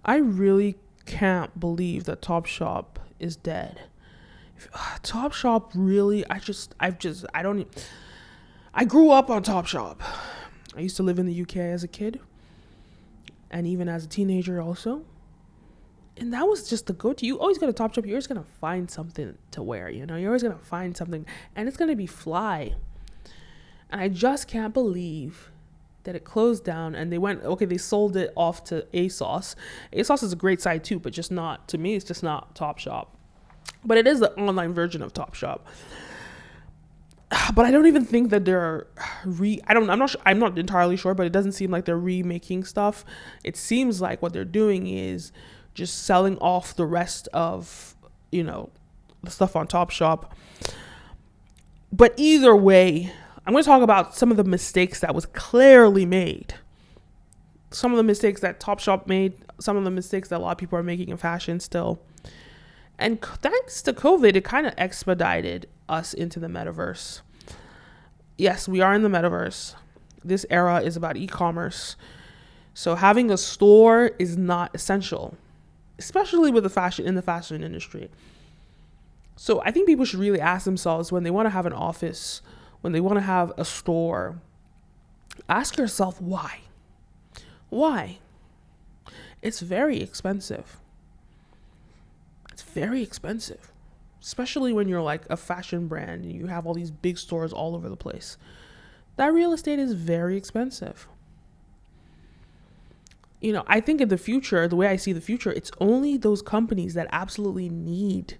I really can't believe that Topshop is dead. Topshop really, I don't, I grew up on Topshop. I used to live in the UK as a kid and even as a teenager also. And that was just the go-to. You always go to Topshop, you're always going to find something to wear, you know? You're always going to find something, and it's going to be fly. And I just can't believe that it closed down and they sold it off to ASOS. ASOS is a great site too, but just not, to me, it's just not Topshop. But it is the online version of Topshop. But I don't even think that they're I'm not entirely sure, but it doesn't seem like they're remaking stuff. It seems like what they're doing is just selling off the rest of, the stuff on Topshop. But either way, I'm going to talk about some of the mistakes that was clearly made. Some of the mistakes that Topshop made, some of the mistakes that a lot of people are making in fashion still. And thanks to COVID, it kind of expedited us into the metaverse. Yes, we are in the metaverse. This era is about e-commerce. So having a store is not essential, especially with the fashion industry. So I think people should really ask themselves, when they want to have an office, when they want to have a store, ask yourself why. Why? It's very expensive. It's very expensive, especially when you're like a fashion brand and you have all these big stores all over the place. That real estate is very expensive. I think in the future, the way I see the future, it's only those companies that absolutely need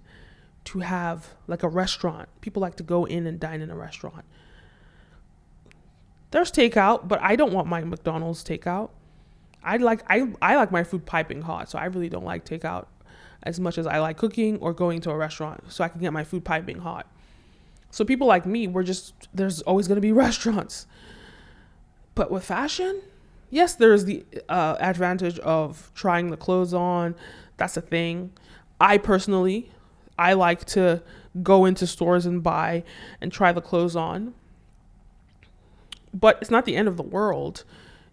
to have like a restaurant. People like to go in and dine in a restaurant. There's takeout, but I don't want my McDonald's takeout. I like my food piping hot, so I really don't like takeout as much as I like cooking or going to a restaurant so I can get my food piping hot. So people like me, there's always going to be restaurants. But with fashion, yes, there's the advantage of trying the clothes on. That's a thing. I like to go into stores and buy and try the clothes on. But it's not the end of the world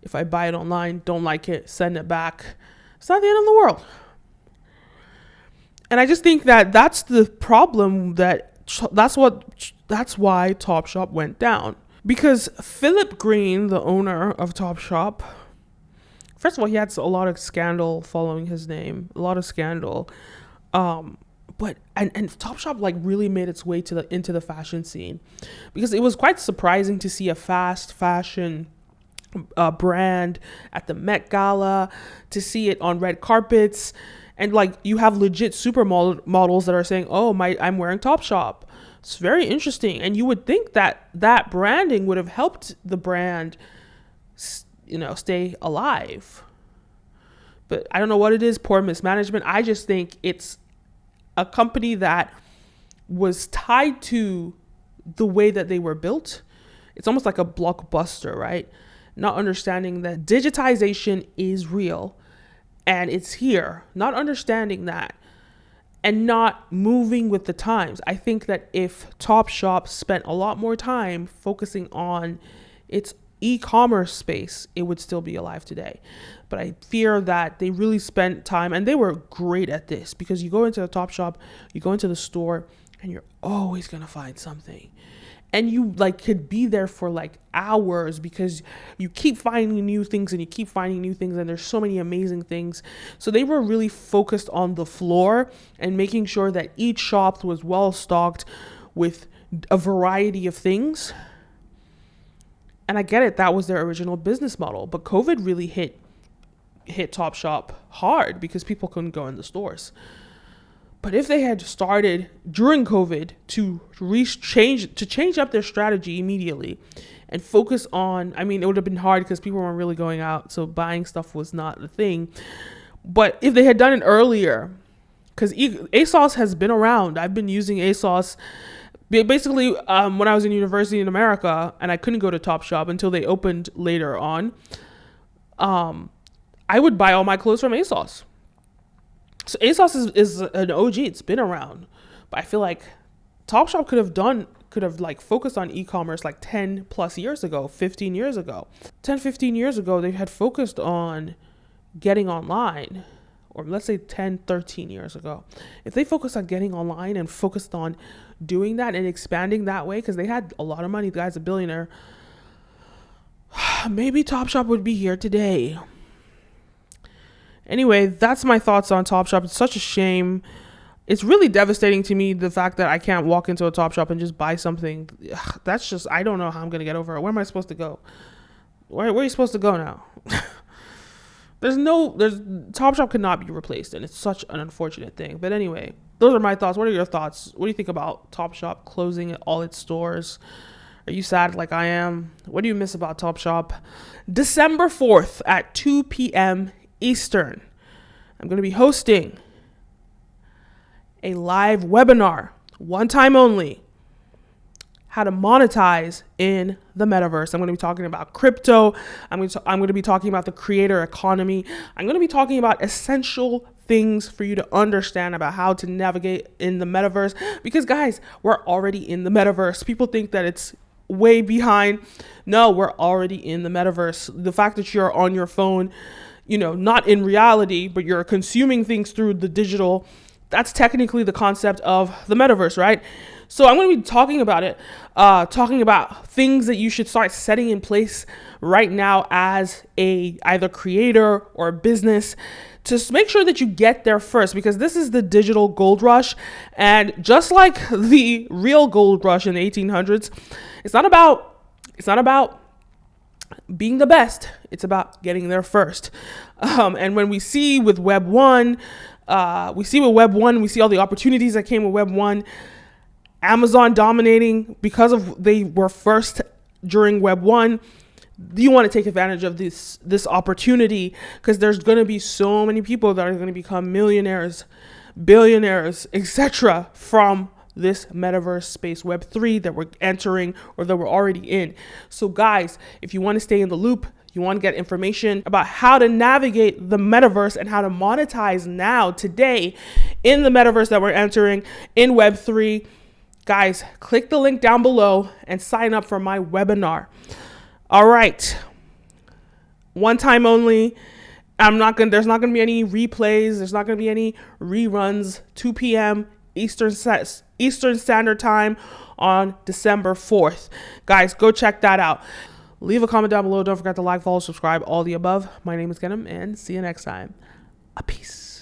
if I buy it online, don't like it, send it back. It's not the end of the world. And I just think that that's the problem, that's why Topshop went down. Because Philip Green, the owner of Topshop, first of all, he had a lot of scandal following his name, a lot of scandal. But Topshop like really made its way into the fashion scene, because it was quite surprising to see a fast fashion brand at the Met Gala, to see it on red carpets. And like you have legit supermodels that are saying, "Oh, I'm wearing Topshop." It's very interesting, and you would think that branding would have helped the brand, stay alive. But I don't know what it is. Poor mismanagement. I just think it's a company that was tied to the way that they were built. It's almost like a blockbuster, right? Not understanding that digitization is real. And it's here, not understanding that and not moving with the times. I think that if Topshop spent a lot more time focusing on its e-commerce space, it would still be alive today. But I fear that they really spent time, and they were great at this, because you go into the Topshop, you go into the store, and you're always going to find something. And you could be there for hours, because you keep finding new things and there's so many amazing things. So they were really focused on the floor and making sure that each shop was well stocked with a variety of things. And I get it, that was their original business model, but COVID really hit Topshop hard because people couldn't go in the stores. But if they had started during COVID to change up their strategy immediately and focus on, it would have been hard because people weren't really going out, so buying stuff was not the thing. But if they had done it earlier, because ASOS has been around. I've been using ASOS basically when I was in university in America, and I couldn't go to Topshop until they opened later on. I would buy all my clothes from ASOS. So ASOS is an OG. It's been around, but I feel like Topshop could have focused on e-commerce 10 plus years ago, 15 years ago. 10, 15 years ago, they had focused on getting online or let's say 10, 13 years ago, if they focused on getting online and focused on doing that and expanding that way, because they had a lot of money, the guy's a billionaire, maybe Topshop would be here today. Anyway, that's my thoughts on Topshop. It's such a shame. It's really devastating to me, the fact that I can't walk into a Topshop and just buy something. That's just, I don't know how I'm going to get over it. Where am I supposed to go? Where are you supposed to go now? Topshop cannot be replaced, and it's such an unfortunate thing. But anyway, those are my thoughts. What are your thoughts? What do you think about Topshop closing all its stores? Are you sad like I am? What do you miss about Topshop? December 4th at 2 p.m. Eastern, I'm going to be hosting a live webinar, one time only, how to monetize in the metaverse. I'm going to be talking about crypto. I'm going to be talking about the creator economy. I'm going to be talking about essential things for you to understand about how to navigate in the metaverse. Because guys, we're already in the metaverse. People think that it's way behind. No, we're already in the metaverse. The fact that you're on your phone, not in reality, but you're consuming things through the digital, that's technically the concept of the metaverse, right? So I'm going to be talking about it, talking about things that you should start setting in place right now as a either creator or a business to make sure that you get there first, because this is the digital gold rush. And just like the real gold rush in the 1800s, it's not about being the best. It's about getting there first. And when we see with Web 1, we see all the opportunities that came with Web 1, Amazon dominating because of they were first during Web 1. You want to take advantage of this opportunity, because there's going to be so many people that are going to become millionaires, billionaires, etc. from this metaverse space, Web 3, that we're entering or that we're already in. So guys, if you want to stay in the loop, you want to get information about how to navigate the metaverse and how to monetize now, today, in the metaverse that we're entering in Web 3, guys, click the link down below and sign up for my webinar. All right. One time only. There's not going to be any replays. There's not going to be any reruns. 2 p.m. Eastern Standard Time on December 4th. Guys, go check that out. Leave a comment down below. Don't forget to like, follow, subscribe, all the above. My name is Kenim, and see you next time. A peace.